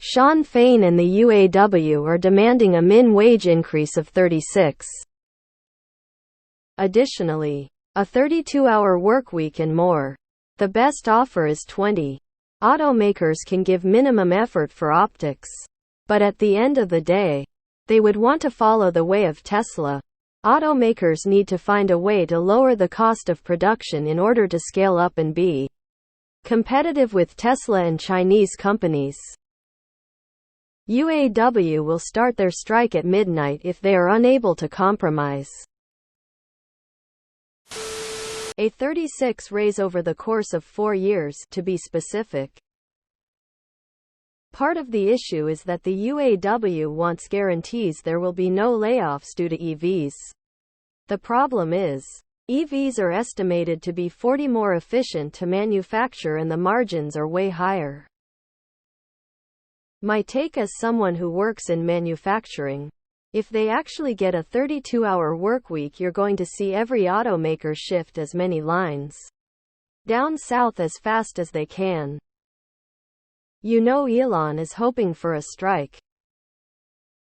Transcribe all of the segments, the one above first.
Shawn Fain and the UAW are demanding a min wage increase of 36. Additionally, a 32-hour workweek and more. The best offer is 20. Automakers can give minimum effort for optics. But at the end of the day, they would want to follow the way of Tesla. Automakers need to find a way to lower the cost of production in order to scale up and be competitive with Tesla and Chinese companies. UAW will start their strike at midnight if they are unable to compromise. A 36 raise over the course of 4 years, to be specific. Part of the issue is that the UAW wants guarantees there will be no layoffs due to EVs. The problem is, EVs are estimated to be 40% more efficient to manufacture and the margins are way higher. My take as someone who works in manufacturing, if they actually get a 32-hour workweek, you're going to see every automaker shift as many lines down south as fast as they can. You know Elon is hoping for a strike.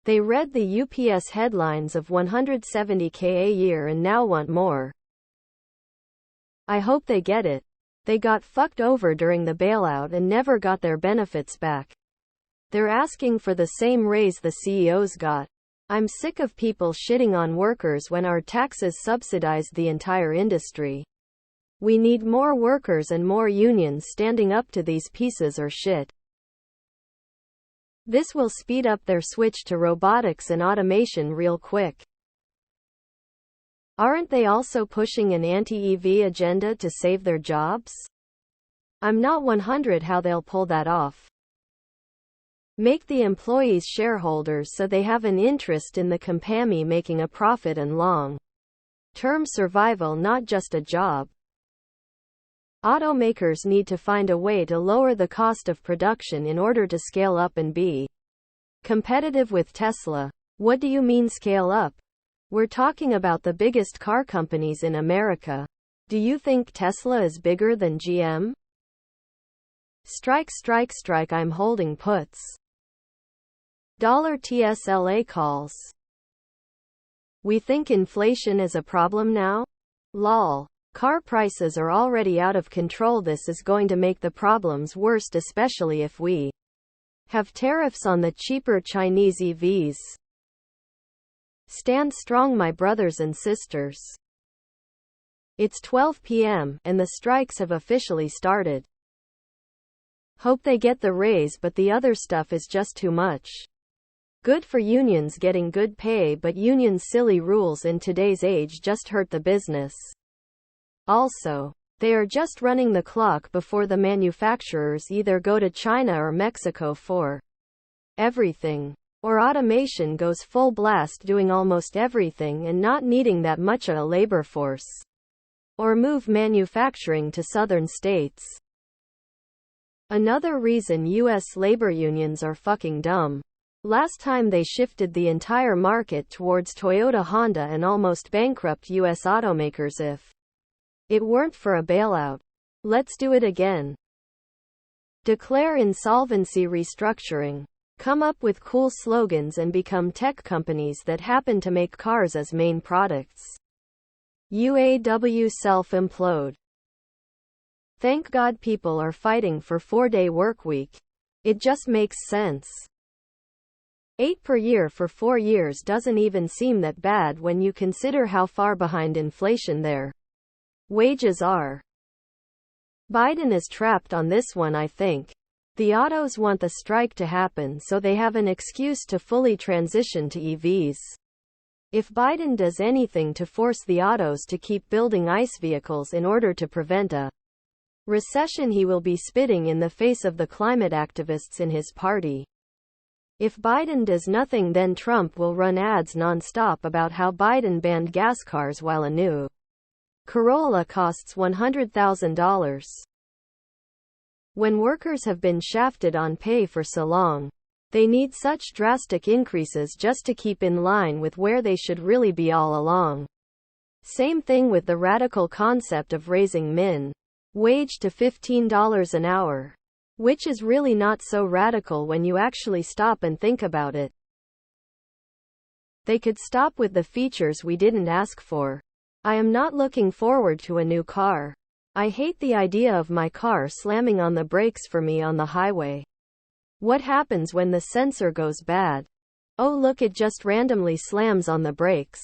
They read the UPS headlines of $170K a year and now want more. I hope they get it. They got fucked over during the bailout and never got their benefits back. They're asking for the same raise the CEOs got. I'm sick of people shitting on workers when our taxes subsidize the entire industry. We need more workers and more unions standing up to these pieces of shit. This will speed up their switch to robotics and automation real quick. Aren't they also pushing an anti-EV agenda to save their jobs? I'm not 100% how they'll pull that off. Make the employees shareholders so they have an interest in the company making a profit and long-term survival, not just a job. Automakers need to find a way to lower the cost of production in order to scale up and be competitive with Tesla. What do you mean scale up? We're talking about the biggest car companies in America. Do you think Tesla is bigger than GM? Strike, strike, strike, I'm holding puts. $TSLA calls. We think inflation is a problem now? Lol. Car prices are already out of control. This is going to make the problems worse, especially if we have tariffs on the cheaper Chinese EVs. Stand strong, my brothers and sisters. It's 12 p.m., and the strikes have officially started. Hope they get the raise, but the other stuff is just too much. Good for unions getting good pay, but unions' silly rules in today's age just hurt the business. Also, they are just running the clock before the manufacturers either go to China or Mexico for everything. Or automation goes full blast doing almost everything and not needing that much of a labor force. Or move manufacturing to southern states. Another reason US labor unions are fucking dumb. Last time they shifted the entire market towards Toyota, Honda, and almost bankrupt US automakers if it weren't for a bailout. Let's do it again. Declare insolvency, restructuring. Come up with cool slogans and become tech companies that happen to make cars as main products. UAW self-implode. Thank God people are fighting for 4-day workweek. It just makes sense. 8 per year for 4 years doesn't even seem that bad when you consider how far behind inflation their wages are. Biden is trapped on this one, I think. The autos want the strike to happen so they have an excuse to fully transition to EVs. If Biden does anything to force the autos to keep building ICE vehicles in order to prevent a recession, he will be spitting in the face of the climate activists in his party. If Biden does nothing, then Trump will run ads non-stop about how Biden banned gas cars while a new Corolla costs $100,000. When workers have been shafted on pay for so long, they need such drastic increases just to keep in line with where they should really be all along. Same thing with the radical concept of raising min wage to $15 an hour. Which is really not so radical when you actually stop and think about it. They could stop with the features we didn't ask for. I am not looking forward to a new car. I hate the idea of my car slamming on the brakes for me on the highway. What happens when the sensor goes bad? Oh look, it just randomly slams on the brakes.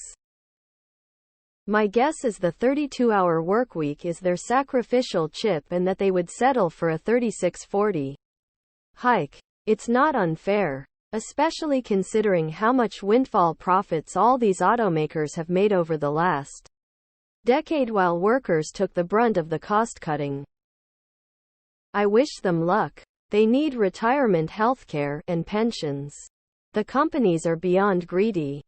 My guess is the 32-hour workweek is their sacrificial chip and that they would settle for a 36-40 hike. It's not unfair, especially considering how much windfall profits all these automakers have made over the last decade while workers took the brunt of the cost-cutting. I wish them luck. They need retirement healthcare and pensions. The companies are beyond greedy.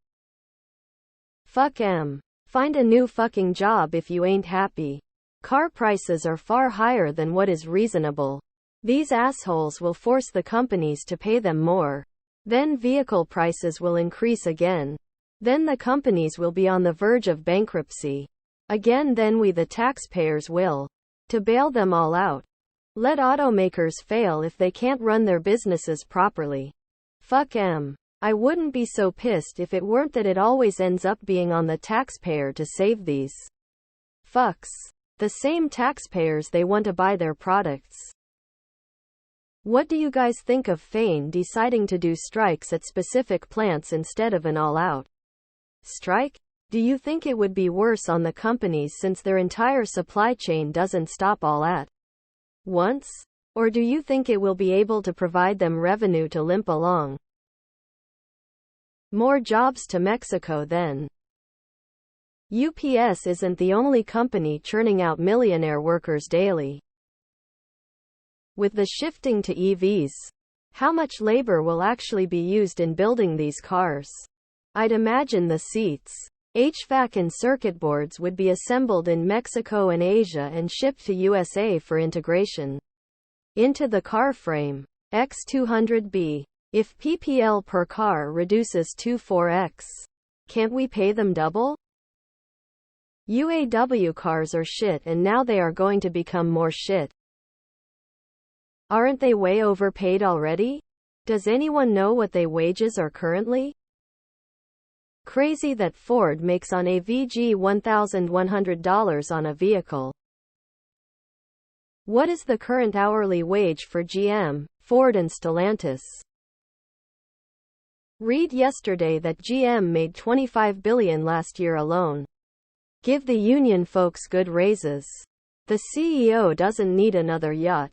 Fuck 'em. Find a new fucking job if you ain't happy. Car prices are far higher than what is reasonable. These assholes will force the companies to pay them more. Then vehicle prices will increase again. Then the companies will be on the verge of bankruptcy. Again, then we the taxpayers will. To bail them all out. Let automakers fail if they can't run their businesses properly. Fuck 'em. I wouldn't be so pissed if it weren't that it always ends up being on the taxpayer to save these fucks. The same taxpayers they want to buy their products. What do you guys think of Fain deciding to do strikes at specific plants instead of an all-out strike? Do you think it would be worse on the companies since their entire supply chain doesn't stop all at once? Or do you think it will be able to provide them revenue to limp along? More jobs to Mexico then. UPS isn't the only company churning out millionaire workers daily. With the shifting to EVs, how much labor will actually be used in building these cars? I'd imagine the seats, HVAC and circuit boards would be assembled in Mexico and Asia and shipped to USA for integration into the car frame. X200B. If PPL per car reduces to 4x, can't we pay them double? UAW cars are shit and now they are going to become more shit. Aren't they way overpaid already? Does anyone know what their wages are currently? Crazy that Ford makes on a VG $1,100 on a vehicle. What is the current hourly wage for GM, Ford and Stellantis? Read yesterday that GM made $25 billion last year alone. Give the union folks good raises. The CEO doesn't need another yacht.